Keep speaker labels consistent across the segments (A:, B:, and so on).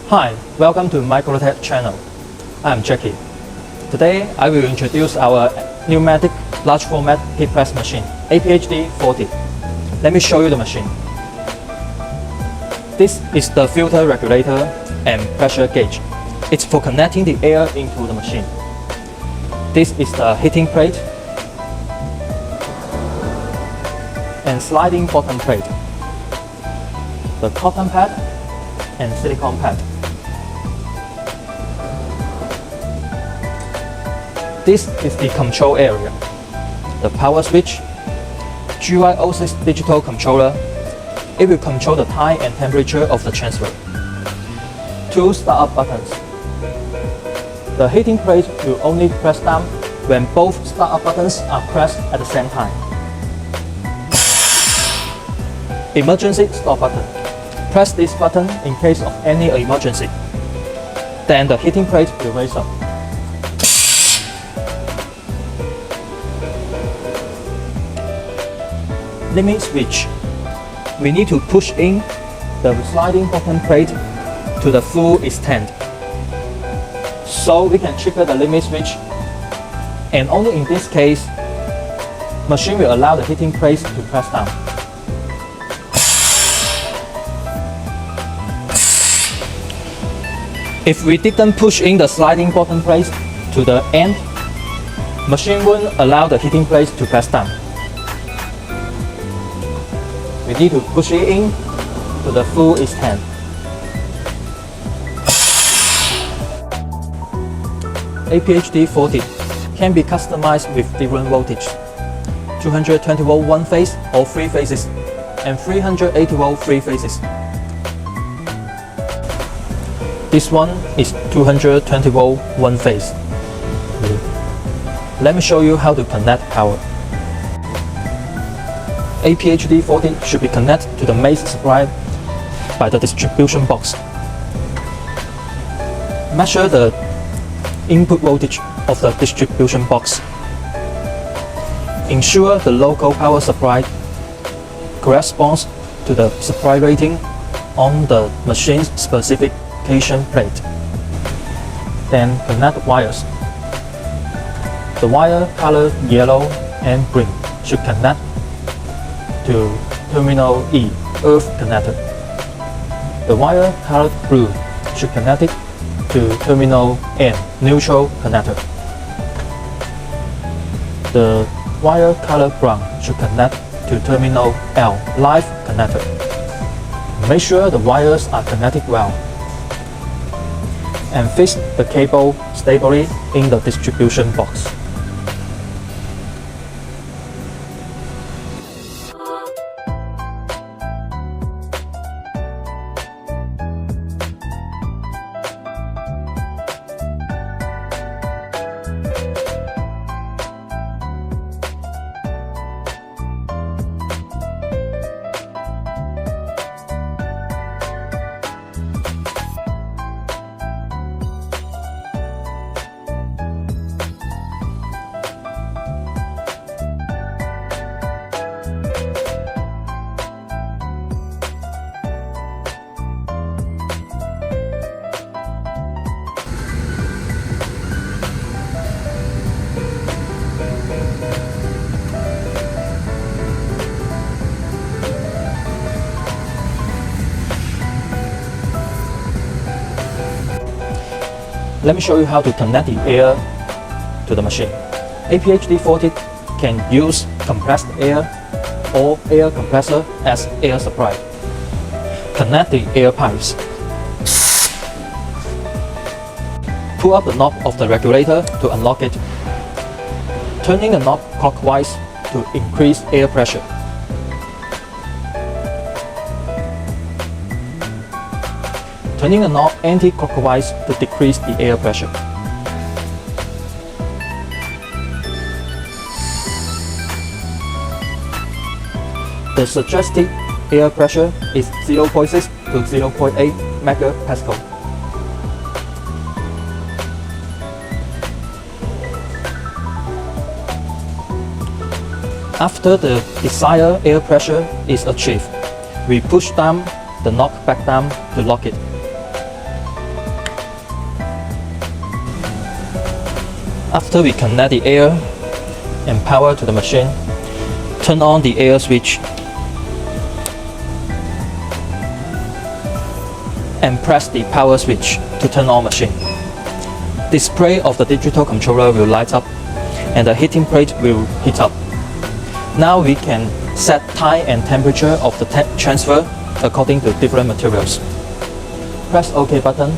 A: Hi, welcome to Microtec channel. I'm Jackie. Today I will introduce our Pneumatic Large Format Heat Press machine, APHD 40. Let me show you the machine. This is the filter regulator and pressure gauge. It's for connecting the air into the machine. This is the heating plate and sliding bottom plate, the cotton pad and silicone pad. This is the control area, the power switch, GY06 digital controller. It will control the time and temperature of the transfer. 2 startup buttons. The heating plate will only press down when both startup buttons are pressed at the same time. Emergency stop button. Press this button in case of any emergency. Then the heating plate will raise up. Limit switch. We need to push in the sliding bottom plate to the full extent. So we can trigger the limit switch, and only in this case, machine will allow the heating plate to press down. If we didn't push in the sliding bottom plate to the end, machine won't allow the heating plate to press down. We need to push it in to the full extent. APHD 40 can be customized with different voltage, 220 volt one phase or 3 phases, and 380 volt 3 phases. This one is 220 volt one phase. Let me show you how to connect power. APHD 40 should be connected to the mains supply by the distribution box. Measure the input voltage of the distribution box. Ensure the local power supply corresponds to the supply rating on the machine's specification plate. Then connect wires. The wire colored yellow and green should connect to terminal E, earth connector. The wire colored blue should connect it to terminal N, neutral connector. The wire colored brown should connect to terminal L, live connector. Make sure the wires are connected well, and fix the cable stably in the distribution box. Let me show you how to connect the air to the machine. APHD 40 can use compressed air or air compressor as air supply. Connect the air pipes. Pull up the knob of the regulator to unlock it. Turning the knob clockwise to increase air pressure. Turning the knob anti-clockwise to decrease the air pressure. The suggested air pressure is 0.6 to 0.8 megapascal. After the desired air pressure is achieved, we push down the knob back down to lock it. After we connect the air and power to the machine, turn on the air switch and press the power switch to turn on machine. Display of the digital controller will light up and the heating plate will heat up. Now we can set time and temperature of the transfer according to different materials. Press OK button.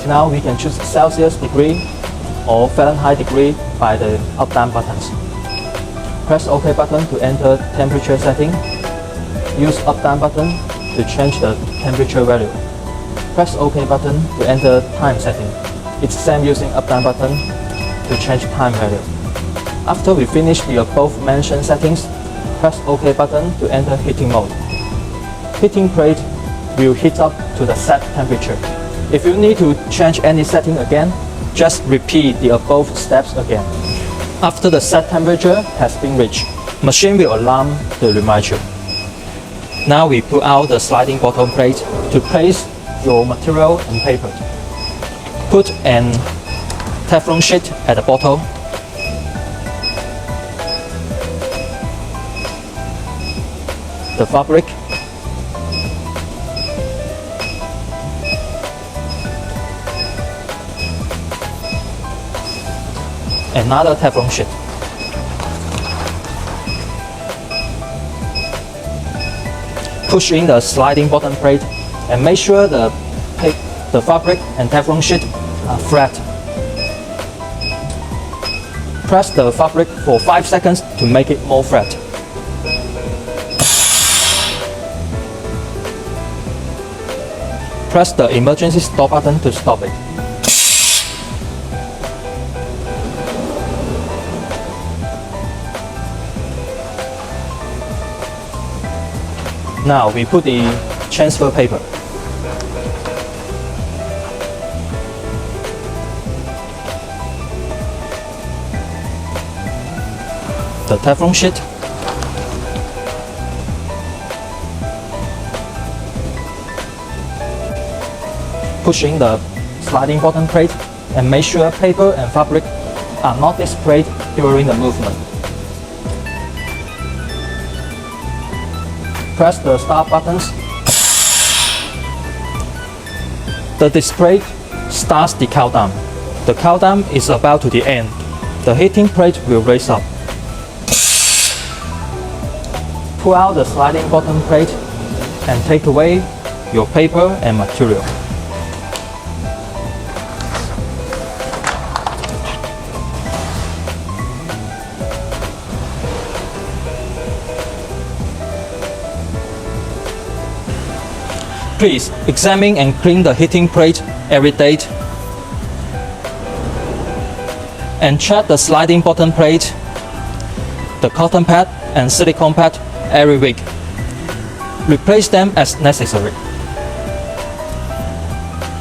A: Now we can choose Celsius degree or Fahrenheit degree by the up-down buttons. Press OK button to enter temperature setting. Use up-down button to change the temperature value. Press OK button to enter time setting. It's same using up-down button to change time value. After we finish the above mentioned settings, press OK button to enter heating mode. Heating plate will heat up to the set temperature. If you need to change any setting again, just repeat the above steps again. After the set temperature has been reached, machine will alarm the reminder. Now we pull out the sliding bottom plate to place your material and paper. Put an Teflon sheet at the bottom. The fabric. Another Teflon sheet. Push in the sliding bottom plate and make sure the fabric and Teflon sheet are flat. Press the fabric for 5 seconds to make it more flat. Press the emergency stop button to stop it. Now we put the transfer paper. The Teflon sheet. Push in the sliding bottom plate and make sure paper and fabric are not displayed during the movement. Press the start buttons. The display starts the countdown. The countdown is about to the end. The heating plate will raise up. Pull out the sliding bottom plate and take away your paper and material. Please examine and clean the heating plate every day and check the sliding bottom plate, the cotton pad and silicone pad every week. Replace them as necessary.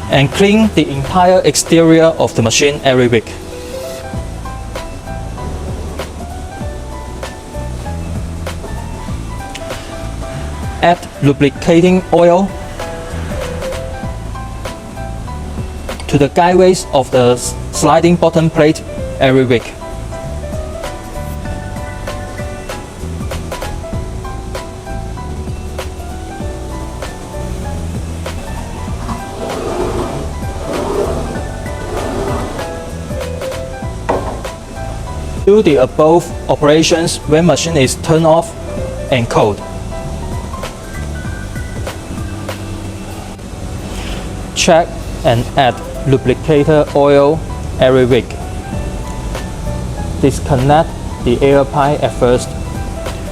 A: And clean the entire exterior of the machine every week. Add lubricating oil to the guideways of the sliding bottom plate every week. Do the above operations when machine is turned off and cold. Check and add lubricator oil every week. Disconnect the air pipe at first.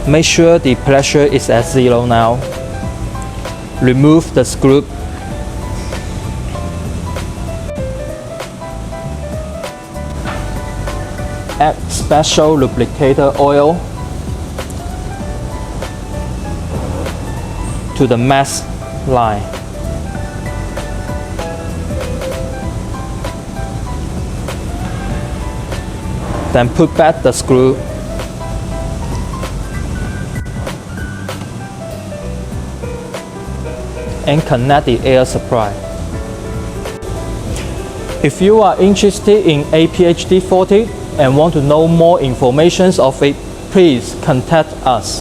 A: Make sure the pressure is at 0 now. Remove the screw. Add special lubricator oil to the mask line. Then put back the screw. And connect the air supply. If you are interested in APHD 40, and want to know more information of it, please contact us.